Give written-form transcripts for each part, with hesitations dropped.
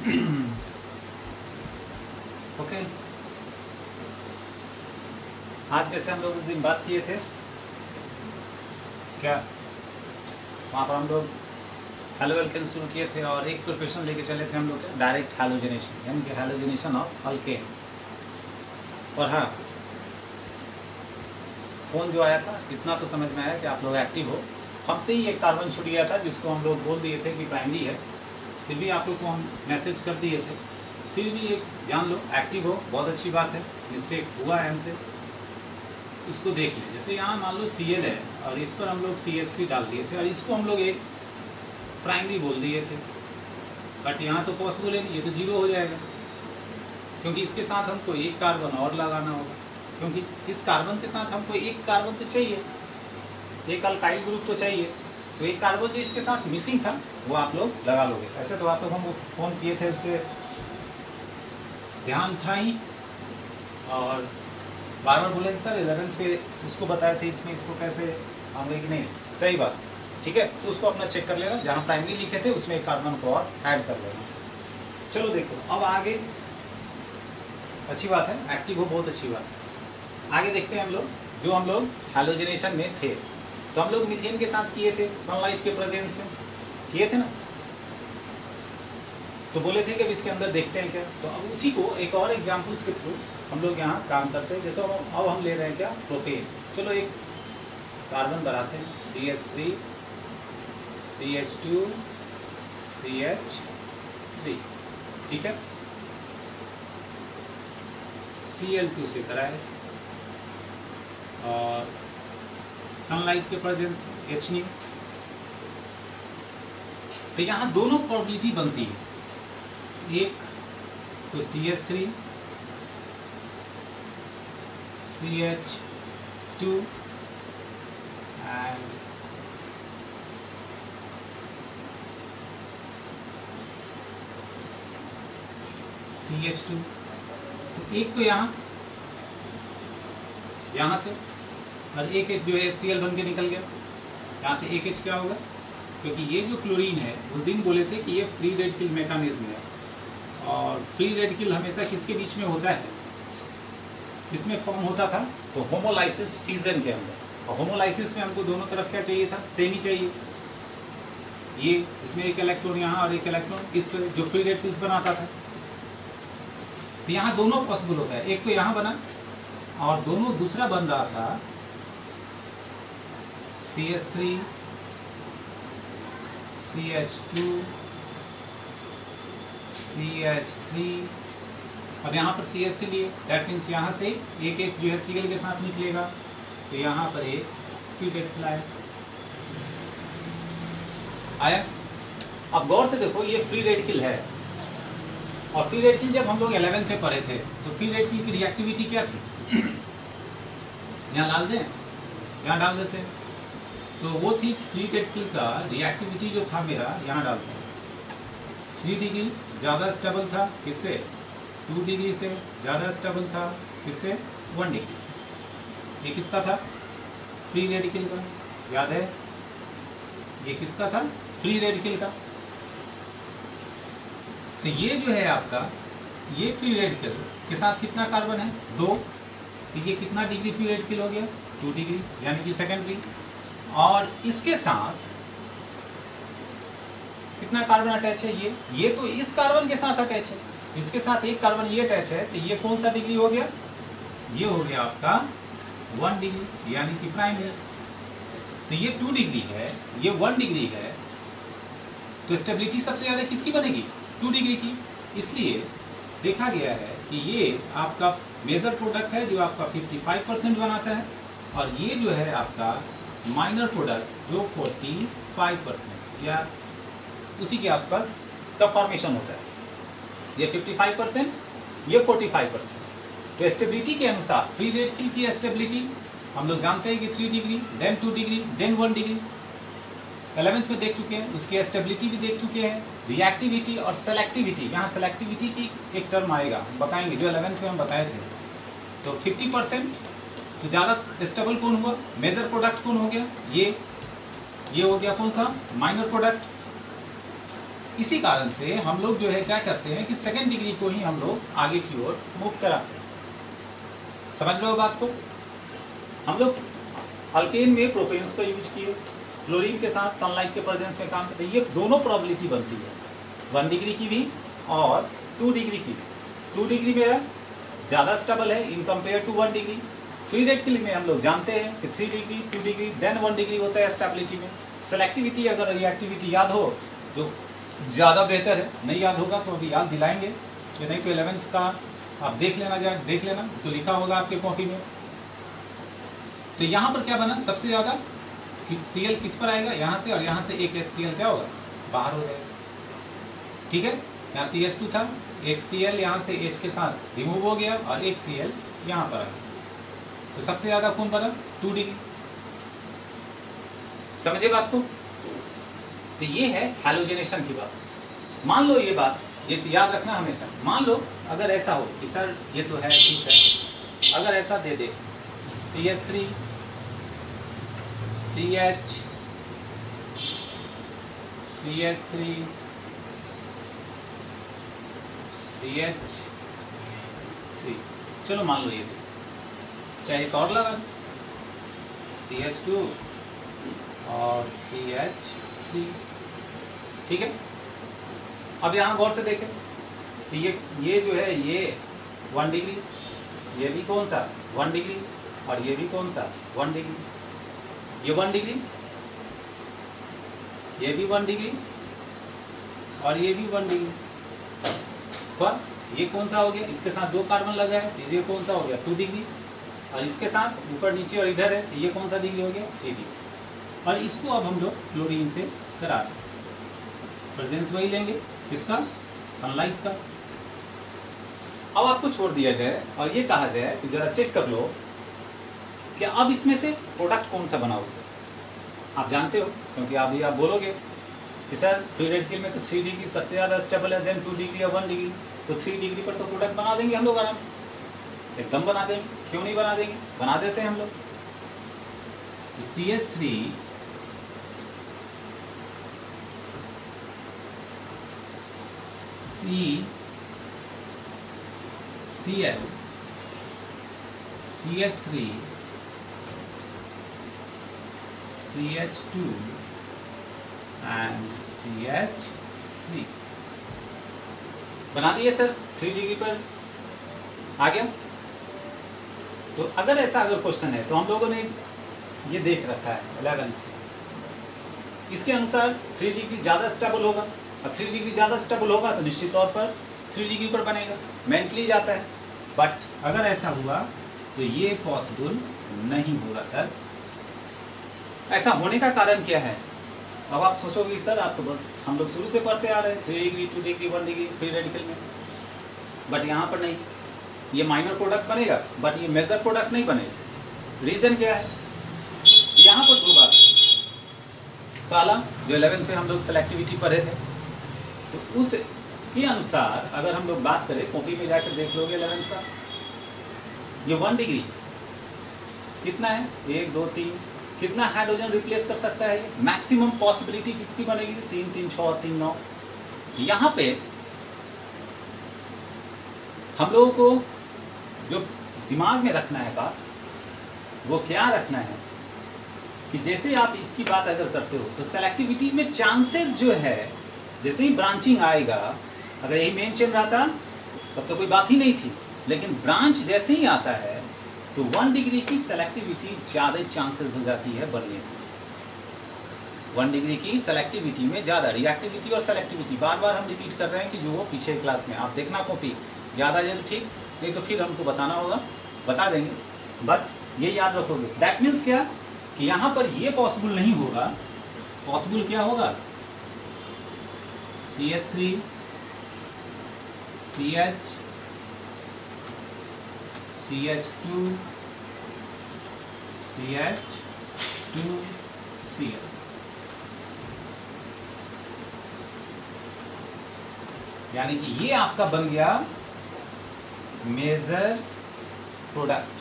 Okay, आज जैसे हम लोग उस दिन बात किए थे क्या, वहाँ पर हम लोग हेलो एल्केन शुरू किए थे और एक प्रिपरेशन लेके चले थे हम लोग डायरेक्ट हैलोजनेशन, यानी कि हैलोजनेशन ऑफ अल्केन। और हाँ, फोन जो आया था इतना तो समझ में आया कि आप लोग एक्टिव हो। हमसे ही एक कार्बन छूट गया था जिसको हम लोग बोल दिए थे कि प्राइमरी है, फिर भी आप लोग को हम मैसेज कर दिए थे। फिर भी एक जान लो, एक्टिव हो, बहुत अच्छी बात है। मिस्टेक हुआ है हमसे, इसको देख लें। जैसे यहाँ मान लो Cl है और इस पर हम लोग CH3 डाल दिए थे और इसको हम लोग एक प्राइमरी बोल दिए थे, बट यहाँ तो पॉसिबल है नहीं, ये तो जीरो हो जाएगा, क्योंकि इसके साथ हमको एक कार्बन और लगाना होगा, क्योंकि इस कार्बन के साथ हमको एक कार्बन तो चाहिए, एक अल्काइल ग्रुप तो चाहिए। तो एक कार्बन जो इसके साथ मिसिंग था वो आप लोग लगा लोगे। ऐसे तो आप लोग हमको फोन किए थे, उससे ध्यान था ही, और बार बार बोले सर 11th पे उसको बताए थे, इसमें इसको कैसे हम कि नहीं, सही बात, ठीक है। तो उसको अपना चेक कर लेना, जहाँ प्राइमरी लिखे थे उसमें एक कार्बन को और ऐड कर लेना। चलो देखो अब आगे, अच्छी बात है, एक्टिव हो, बहुत अच्छी बात है। आगे देखते हैं हम लोग, जो हम लोग हैलोजनेशन में थे, तो हम लोग मीथेन के साथ किए थे, सनलाइट के प्रेजेंस में किए थे ना, तो बोले थे कि अब इसके अंदर देखते हैं क्या। तो अब उसी को एक और एग्जाम्पल्स के थ्रू हम लोग यहाँ काम करते हैं। जैसे अब हम ले रहे हैं क्या, प्रोपेन। चलो एक कार्बन बनाते हैं, CH3 CH2 CH3, ठीक है। Cl2 से कराए और सनलाइट के प्रेजेंस H। तो यहाँ दोनों प्रोबेबिलिटी बनती है, एक तो CH3 CH2 एंड CH2। तो एक तो यहाँ से, और एक H जो है Cl बन के निकल गया, यहाँ से एक H क्या होगा, क्योंकि ये जो क्लोरीन है उस दिन बोले थे कि ये फ्री रेडिकल मैकेनिज्म है, और फ्री रेडिकल हमेशा किसके बीच में होता है, इसमें फॉर्म होता था तो होमोलाइसिस फ्यूजन के अंदर। और होमोलाइसिस में हमको दोनों तरफ क्या चाहिए था, सेम ही चाहिए। ये इसमें एक इलेक्ट्रॉन यहाँ और एक इलेक्ट्रॉन इस पर, जो फ्री रेडिकल्स बनाता था। तो यहाँ दोनों पॉसिबल होता है, एक तो यहाँ बना और दोनों दूसरा बन रहा था CH3 CH2 CH3। अब यहाँ पर CH3 लिए, दैट मीन्स यहाँ से एक एक जो है Cl के साथ निकलेगा, तो यहाँ पर एक फ्री रेडिकल आया। अब गौर से देखो, ये फ्री रेडिकल है, और फ्री रेडिकल जब हम लोग 11th में पढ़े थे तो फ्री रेडिकल की रिएक्टिविटी क्या थी, यहाँ डाल दें, यहाँ डाल देते हैं, तो वो थी फ्री रेडिकल का रिएक्टिविटी जो था मेरा, यहाँ डालते हैं 3 डिग्री ज़्यादा स्टेबल था, किससे 2 डिग्री से ज़्यादा स्टेबल था, किससे 1 डिग्री से। ये किसका था, फ्री रेडिकल का, याद है, ये किसका था, फ्री रेडिकल का। तो ये जो है आपका, ये फ्री रेडिकल्स के साथ कितना कार्बन है, 2, तो ये कितना डिग्री फ्री रेडिकल हो गया, 2 डिग्री, यानी कि सेकेंडरी। और इसके साथ कितना कार्बन अटैच है, ये तो इस कार्बन के साथ अटैच है, इसके साथ एक कार्बन ये अटैच है, तो ये कौन सा डिग्री हो गया, ये हो गया आपका 1 डिग्री, यानी कि प्राइमरी। तो ये 2 डिग्री है, ये 1 डिग्री है, तो स्टेबिलिटी सबसे ज्यादा किसकी बनेगी, 2 डिग्री की। इसलिए देखा गया है कि ये आपका मेजर प्रोडक्ट है जो आपका 55% बनाता है, और ये जो है आपका माइनर प्रोडक्ट जो 45% या उसी के आसपास का फॉर्मेशन होता है। ये 55%, ये 45%। तो स्टेबिलिटी के अनुसार फ्री रेडिकल की स्टेबिलिटी हम लोग जानते हैं कि 3 degree, then 2 degree, then 1 degree, 11th में देख चुके हैं। उसकी स्टेबिलिटी भी देख चुके हैं, रिएक्टिविटी और सेलेक्टिविटी। यहाँ सेलेक्टिविटी की एक टर्म आएगा, बताएंगे, जो 11th में हम बताए थे। तो 50% तो ज़्यादा स्टेबल कौन हुआ, मेजर प्रोडक्ट कौन हो गया, ये हो गया कौन सा, माइनर प्रोडक्ट। इसी कारण से हम लोग जो है क्या करते हैं कि सेकेंड डिग्री को ही हम लोग आगे की ओर मूव कराते हैं। समझ रहे हो बात को? हम लोग अल्केन में प्रोपेन्स का यूज किए, क्लोरीन के साथ सनलाइट के प्रेजेंस में काम करते हैं। ये दोनों प्रोबेबिलिटी बनती है, 1 डिग्री की भी और 2 डिग्री की भी। 2 डिग्री मेरा ज़्यादा स्टेबल है in compare to 1 degree. Free radical में हम लोग जानते हैं कि 3 डिग्री 2 डिग्री देन 1 डिग्री होता है स्टेबिलिटी में। सेलेक्टिविटी अगर रिएक्टिविटी याद हो तो ज़्यादा बेहतर है, नहीं याद होगा तो अभी याद दिलाएंगे, कि नहीं तो 11th का आप देख लेना तो लिखा होगा आपके कॉपी में। तो यहाँ पर क्या बना, सबसे ज़्यादा Cl किस पर आएगा, यहाँ से, और यहाँ से एक HCl क्या होगा, बाहर हो जाएगा। ठीक है, यहाँ CH2 था, एक Cl यहाँ से H के साथ रिमूव हो गया और एक Cl यहाँ पर आ गया। तो सबसे ज़्यादा कौन बना, 2 डिग्री। समझे बात को? तो ये है हैलोजेनेशन की बात। मान लो ये बात, ये याद रखना हमेशा। मान लो अगर ऐसा हो कि सर ये तो है ठीक है, अगर ऐसा दे दे CH3 CH CH3 CH3, चलो मान लो ये दे, चाहे एक और लगा CH2 और CH3, ठीक है। अब यहाँ गौर से देखें तो ये जो है ये 1 डिग्री, ये भी कौन सा 1 डिग्री, और ये भी कौन सा 1 डिग्री, ये 1 डिग्री, ये भी 1 डिग्री, और ये भी 1 डिग्री। पर ये कौन सा हो गया, इसके साथ 2 कार्बन लगा है, तो ये कौन सा हो गया 2 डिग्री, और इसके साथ ऊपर नीचे और इधर है, तो ये कौन सा डिग्री हो गया 3 डिग्री। और इसको अब हम लोग क्लोरीन से करा दें, प्रेजेंस वही लेंगे, किसका, सनलाइट का। अब आपको छोड़ दिया जाए और ये कहा जाए कि जरा चेक कर लो कि अब इसमें से प्रोडक्ट कौन सा बनाओगे। आप जानते हो, क्योंकि अभी आप बोलोगे कि सर फ्री रेडिकल में तो 3 डिग्री सबसे ज़्यादा स्टेबल है, देन 2 डिग्री और 1 डिग्री, तो 3 डिग्री पर तो प्रोडक्ट बना देंगे हम लोग आराम से, एकदम बना देंगे, क्यों नहीं बना देंगे, बना देते हैं हम लोग। CH3 Cl CH3 CH2 and CH3 बना दिए सर, 3 डिग्री पर आ गया। तो अगर ऐसा अगर क्वेश्चन है तो हम लोगों ने ये देख रखा है 11th, इसके अनुसार 3 डिग्री ज़्यादा स्टेबल होगा, और 3 डिग्री ज़्यादा स्टेबल होगा तो निश्चित तौर पर 3 डिग्री पर बनेगा, मेंटली जाता है। बट अगर ऐसा हुआ तो ये पॉसिबल नहीं होगा सर। ऐसा होने का कारण क्या है? अब आप सोचोगे सर आप तो हम लोग शुरू से पढ़ते आ रहे हैं 3 degree 2 degree 1 degree free radical में, बट यहाँ पर नहीं, ये माइनर प्रोडक्ट बनेगा बट ये मेजर प्रोडक्ट नहीं बनेगा। रीज़न क्या है? यहाँ पर 2 बात। पहला, जो 11th में हम लोग सेलेक्टिविटी पढ़े थे, तो उस के अनुसार अगर हम लोग बात करें, कॉपी में जाकर देख लोगे 11th का, ये 1 डिग्री कितना है, 1 2 3, कितना हाइड्रोजन रिप्लेस कर सकता है? मैक्सिमम पॉसिबिलिटी किसकी बनेगी? 3 3 6 3 9। यहाँ पे हम लोगों को जो दिमाग में रखना है बात, वो क्या रखना है कि जैसे आप इसकी बात अगर करते हो तो सेलेक्टिविटी में चांसेस जो है, जैसे ही ब्रांचिंग आएगा, अगर यही मेन चेन रहता तब तो कोई बात ही नहीं थी, लेकिन ब्रांच जैसे ही आता है तो 1 डिग्री की सेलेक्टिविटी ज़्यादा चांसेस हो जाती है बढ़ने की। 1 डिग्री की सेलेक्टिविटी में ज़्यादा, रिएक्टिविटी और सेलेक्टिविटी बार बार हम रिपीट कर रहे हैं कि जो वो पीछे क्लास में आप देखना कॉपी, याद आ जाए तो ठीक, नहीं तो फिर हमको बताना होगा, बता देंगे, बट ये याद रखोगे। दैट मीन्स क्या कि यहाँ पर ये पॉसिबल नहीं होगा। पॉसिबल क्या होगा? CH3 CH CH2 CH2 Cl, यानी कि ये आपका बन गया मेजर प्रोडक्ट।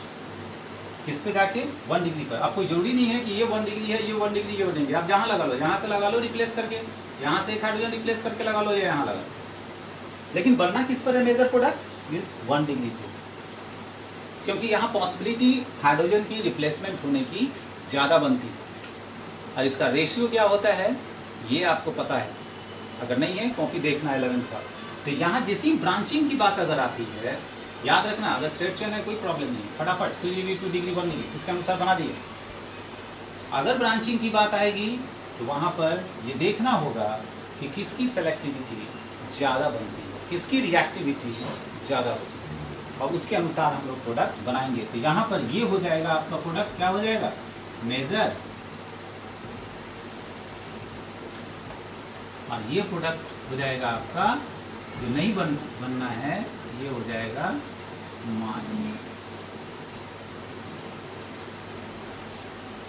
किस पे जाके? 1 डिग्री पर। अब कोई जरूरी नहीं है कि ये 1 डिग्री है, ये 1 डिग्री, ये 1 डिग्री, आप जहां लगा लो, जहां से लगा लो रिप्लेस करके, यहाँ से एक हाइड्रोजन रिप्लेस करके लगा लो या यहाँ लगा लो, लेकिन बनना किस पर है मेजर प्रोडक्ट? इस 1 डिग्री पे, क्योंकि यहाँ पॉसिबिलिटी हाइड्रोजन की रिप्लेसमेंट होने की ज़्यादा बनती है। और इसका रेशियो क्या होता है ये आपको पता है, अगर नहीं है कॉपी देखना 11th का। तो यहाँ जैसी ब्रांचिंग की बात अगर आती है, याद रखना, अगर स्ट्रेट चेन है कोई प्रॉब्लम नहीं, फटाफट 3 डिग्री 2 डिग्री 1 डिग्री इसके अनुसार बना दिए। अगर ब्रांचिंग की बात आएगी तो वहाँ पर ये देखना होगा कि किसकी सेलेक्टिविटी ज़्यादा बनती है, किसकी रिएक्टिविटी ज़्यादा होती है, और उसके अनुसार हम लोग प्रोडक्ट बनाएंगे। तो यहाँ पर ये हो जाएगा आपका प्रोडक्ट, क्या हो जाएगा? मेजर। और ये प्रोडक्ट हो जाएगा आपका, जो नहीं बनना है ये हो जाएगा मास।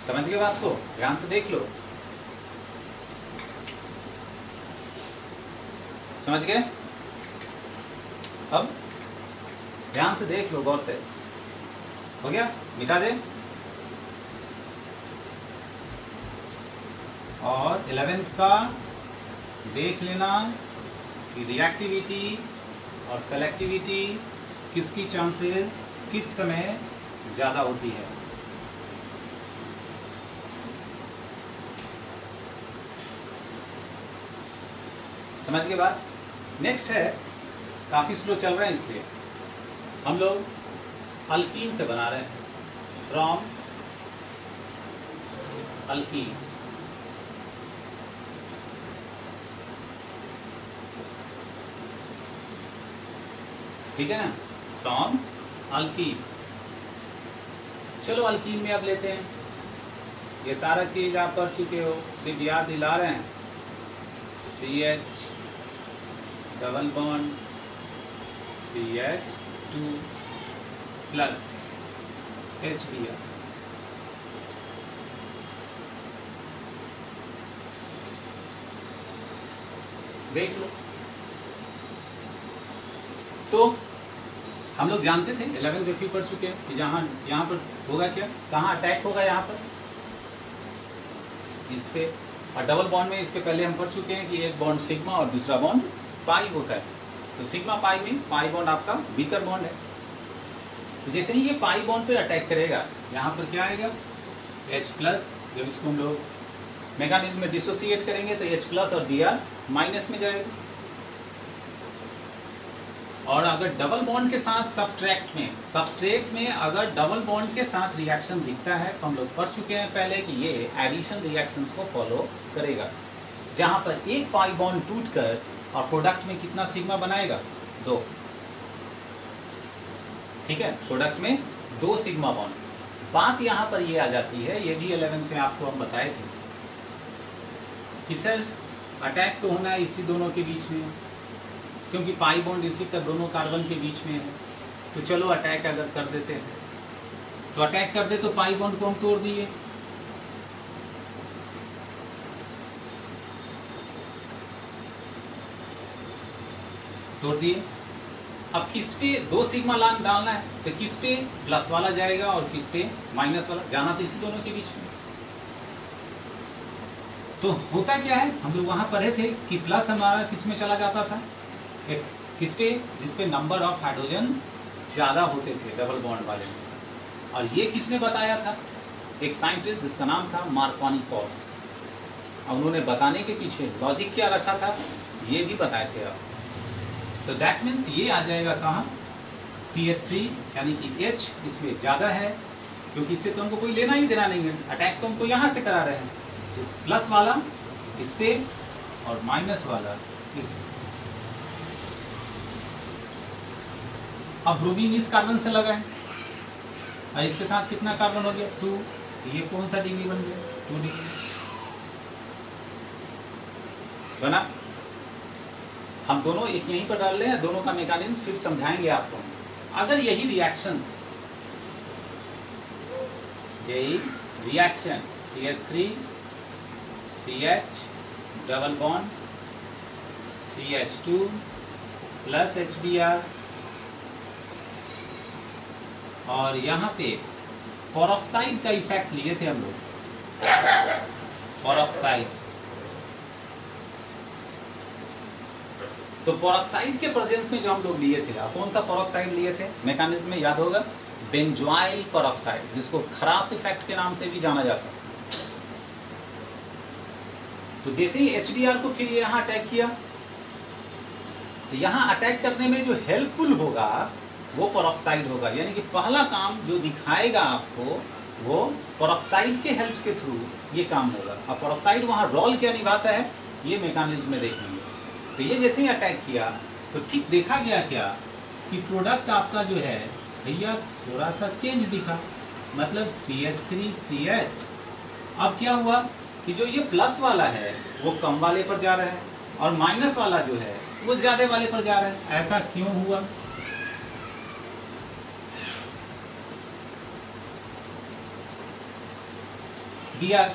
समझ गए बात को? ध्यान से देख लो, समझ गए? अब ध्यान से देख लो, गौर से। हो गया? मिटा दे। और 11th का देख लेना कि रिएक्टिविटी और सेलेक्टिविटी किसकी चांसेस किस समय ज़्यादा होती है। समझ के बाद नेक्स्ट है, काफ़ी स्लो चल रहे हैं इसलिए हम लोग अल्कीन से बना रहे हैं, फ्रॉम अल्कीन। ठीक है ना, फ्रॉम अल्कीन। चलो अल्कीन में अब लेते हैं, ये सारा चीज आप कर चुके हो, सिर्फ याद दिला रहे हैं। CH double bond CH2 plus HBr। देख लो, तो हम लोग जानते थे 11 देखिए पढ़ चुके हैं कि जहाँ यहाँ पर होगा क्या, कहाँ अटैक होगा, यहाँ पर इस पे। और डबल बॉन्ड में इसके पहले हम पढ़ चुके हैं कि एक बॉन्ड सिग्मा और दूसरा बॉन्ड पाई होता है। तो सिग्मा पाई में पाई बॉन्ड आपका वीकर बॉन्ड है। तो जैसे ही ये पाई बॉन्ड पे अटैक करेगा, यहाँ पर क्या आएगा? H plus. जब इसको हम लोग मैकेनिज्म में डिसोसिएट करेंगे तो H प्लस और Br माइनस में जाएगा। और अगर डबल बॉन्ड के साथ सबस्ट्रेट में अगर डबल बॉन्ड के साथ रिएक्शन दिखता है तो हम लोग पढ़ चुके हैं पहले कि ये एडिशन रिएक्शंस को फॉलो करेगा, जहां पर एक पाई बॉन्ड टूटकर और प्रोडक्ट में कितना सिग्मा बनाएगा? 2। ठीक है, प्रोडक्ट में 2 सिग्मा बॉन्ड। बात यहां पर ये आ जाती है, ये भी 11th में आपको हम बताए थे कि सर अटैक तो होना है इसी दोनों के बीच में, क्योंकि पाई बॉन्ड इसी का दोनों कार्बन के बीच में है। तो चलो अटैक अगर कर देते हैं, तो अटैक कर दे तो पाई बॉन्ड को हम तोड़ दिए। तोड़ दिए। अब किस पे 2 सिग्मा लाइन डालना है, तो किस पे प्लस वाला जाएगा और किस पे माइनस वाला, जाना तो इसी दोनों के बीच में। तो होता क्या है, हम लोग वहां पढ़े थे कि प्लस हमारा किस में चला जाता था? एक किस पे? जिस पे नंबर ऑफ हाइड्रोजन ज्यादा होते थे डबल बॉन्ड वाले में। और ये किसने बताया था? एक साइंटिस्ट जिसका नाम था मार्कोनी कॉर्स। और उन्होंने बताने के पीछे लॉजिक क्या रखा था ये भी बताए थे आप। तो दैट मीन्स ये आ जाएगा कहाँ? CH3 यानी कि H इसमें ज्यादा है, क्योंकि इससे तो हमको कोई लेना ही देना नहीं है, अटैक तो हमको यहाँ से करा रहे हैं। तो प्लस वाला इस पे और माइनस वाला इस पे। अब ब्रोमीन इस कार्बन से लगा है और इसके साथ कितना कार्बन हो गया? 2। तो ये कौन सा डिग्री बन गया? 2 डिग्री बना। हम दोनों एक यहीं पर डाल रहे हैं, दोनों का मैकेनिज्म फिर समझाएंगे आपको। अगर यही reaction CH3 CH double bond CH2 plus HBr और यहाँ पे परऑक्साइड का इफेक्ट लिए थे हम लोग, परऑक्साइड तो पेरोक्साइड के प्रेजेंस में जो हम लोग लिए थे, कौन सा पेरोक्साइड लिए थे मैकेनिज्म में, याद होगा, बेंजोइल पेरोक्साइड, जिसको खरास इफेक्ट के नाम से भी जाना जाता है। तो जैसे ही HBr को फिर यहाँ अटैक किया, तो यहाँ अटैक करने में जो हेल्पफुल होगा वो पेरोक्साइड होगा, यानी कि पहला काम जो दिखाएगा आपको वो पेरोक्साइड के हेल्प के थ्रू ये काम होगा। अब पेरोक्साइड वहाँ रोल क्या निभाता है ये मैकेनिज्म में देखेंगे। तो ये जैसे ही अटैक किया तो ठीक देखा गया क्या कि प्रोडक्ट आपका जो है भैया थोड़ा सा चेंज दिखा, मतलब CH3CH। अब क्या हुआ कि जो ये प्लस वाला है वो कम वाले पर जा रहा है और माइनस वाला जो है वो ज्यादा वाले पर जा रहा है। ऐसा क्यों हुआ? Br,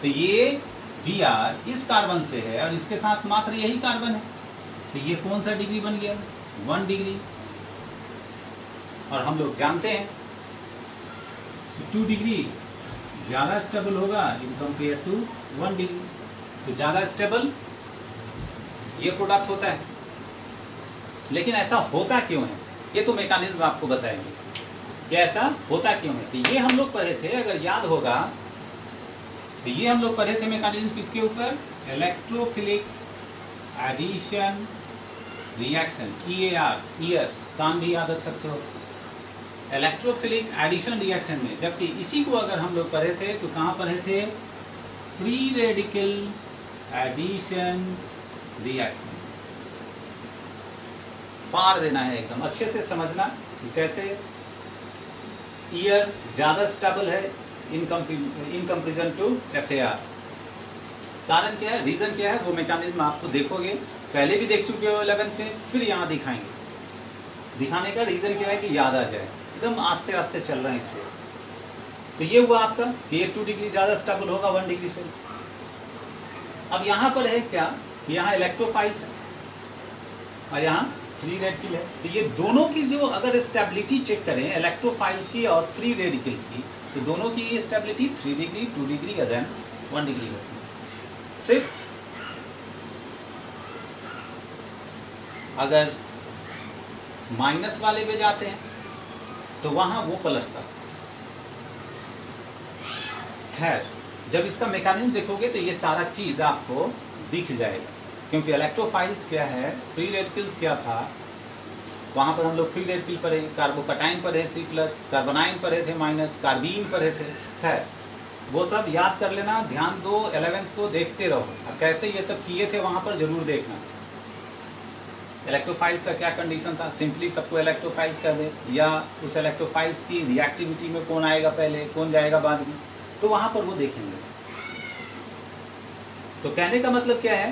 तो ये Br इस कार्बन से है और इसके साथ मात्र यही कार्बन है, तो ये कौन सा डिग्री बन गया? 1 डिग्री। और हम लोग जानते हैं 2 डिग्री ज्यादा स्टेबल होगा इन कंपेयर टू 1 डिग्री, तो ज्यादा स्टेबल ये प्रोडक्ट होता है। लेकिन ऐसा होता क्यों है ये तो मैकेनिज्म आपको बताएंगे कि ऐसा होता क्यों है। तो ये हम लोग पढ़े थे, अगर याद होगा तो ये हम लोग पढ़े थे मैकेनिज्म किसके ऊपर? Electrophilic addition reaction, EAR, EAR, काम भी याद रख सकते हो, इलेक्ट्रोफिलिक एडिशन रिएक्शन में। जबकि इसी को अगर हम लोग पढ़े थे तो कहाँ पढ़े थे? Free radical addition reaction. फाड़ देना है एकदम, अच्छे से समझना कि कैसे ईयर ज्यादा स्टेबल है इन कंपेरिजन टू FAR। कारण क्या है, रीजन क्या है, वो मैकेनिज्म आपको देखोगे, पहले भी देख चुके हो 11th में, फिर यहाँ दिखाएंगे। दिखाने का रीजन क्या है कि याद आ जाए, एकदम आस्ते आस्ते चल रहा है इसलिए। तो ये हुआ आपका कि 2 डिग्री ज्यादा स्टेबल होगा 1 डिग्री से। अब यहाँ पर है क्या, यहाँ इलेक्ट्रोफाइल्स है और यहाँ फ्री रेडिकल है। तो ये दोनों की जो अगर स्टेबिलिटी चेक करें इलेक्ट्रोफाइल्स की और फ्री रेडिकल की, तो दोनों की स्टेबिलिटी 3 डिग्री 2 डिग्री या देन 1 डिग्री होती है। सिर्फ अगर माइनस वाले पे जाते हैं तो वहां वो पलटता। खैर, जब इसका मैकेनिज्म देखोगे तो ये सारा चीज आपको दिख जाएगा, क्योंकि इलेक्ट्रोफाइल्स क्या है, फ्री रेडिकल्स क्या था, वहां पर हम लोग फ्री रेडिकल पढ़े, कार्बोकटाइन पढ़े C+, कार्बोनाइन पढ़े थे माइनस, कार्बीन पढ़े थे। खैर, वो सब याद कर लेना, ध्यान दो, 11th को देखते रहो। अब कैसे ये सब किए थे वहां पर जरूर देखना। इलेक्ट्रोफाइल्स का क्या कंडीशन था, सिंपली सबको इलेक्ट्रोफाइल्स कर दे, या उस इलेक्ट्रोफाइल्स की रिएक्टिविटी में कौन आएगा पहले, कौन जाएगा बाद में, तो वहां पर वो देखेंगे। तो कहने का मतलब क्या है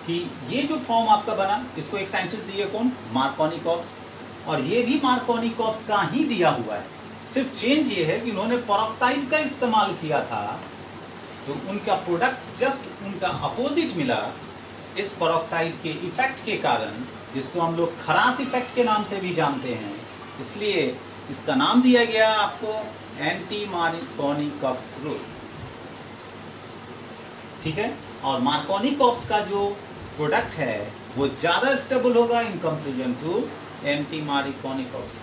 कि ये जो फॉर्म आपका बना, इसको एक साइंटिस्ट दिए कौन, मार्कोनिकॉप्स, और ये भी मार्कोनिकॉप्स का ही दिया हुआ है। सिर्फ चेंज ये है कि उन्होंने पेरोक्साइड का इस्तेमाल किया था, तो उनका प्रोडक्ट जस्ट उनका अपोजिट मिला इस पेरोक्साइड के इफेक्ट के कारण, जिसको हम लोग खरास इफेक्ट के नाम से भी जानते हैं। इसलिए इसका नाम दिया गया आपको एंटी मार्कोनिकॉप्स रूल। ठीक है, और मार्कोनिकॉप्स का जो प्रोडक्ट है वो ज्यादा स्टेबल होगा in comparison to anti Markovnikov's.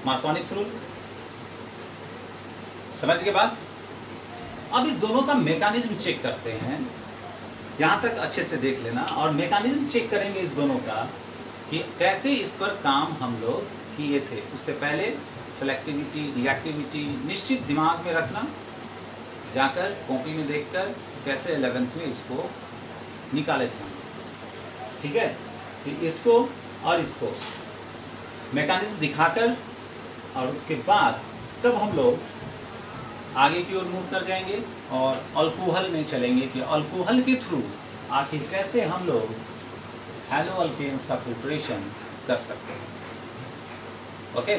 Markovnikov's rule समझ के बाद अब इस दोनों का मैकेनिज्म चेक करते हैं। यहां तक अच्छे से देख लेना, और मैकेनिज्म चेक करेंगे इस दोनों का कि कैसे इस पर काम हम लोग किए थे। उससे पहले सेलेक्टिविटी, रिएक्टिविटी निश्चित दिमाग में रखना, जाकर कॉपी में देखकर कैसे 11th में इसको निकाले थे। ठीक है, तो इसको और इसको मैकेनिज्म दिखाकर, और उसके बाद तब हम लोग आगे की ओर मूव कर जाएंगे और अल्कोहल में चलेंगे कि अल्कोहल के थ्रू आखिर कैसे हम लोग हैलो अल्केन्स का प्रिपरेशन कर सकते हैं। ओके।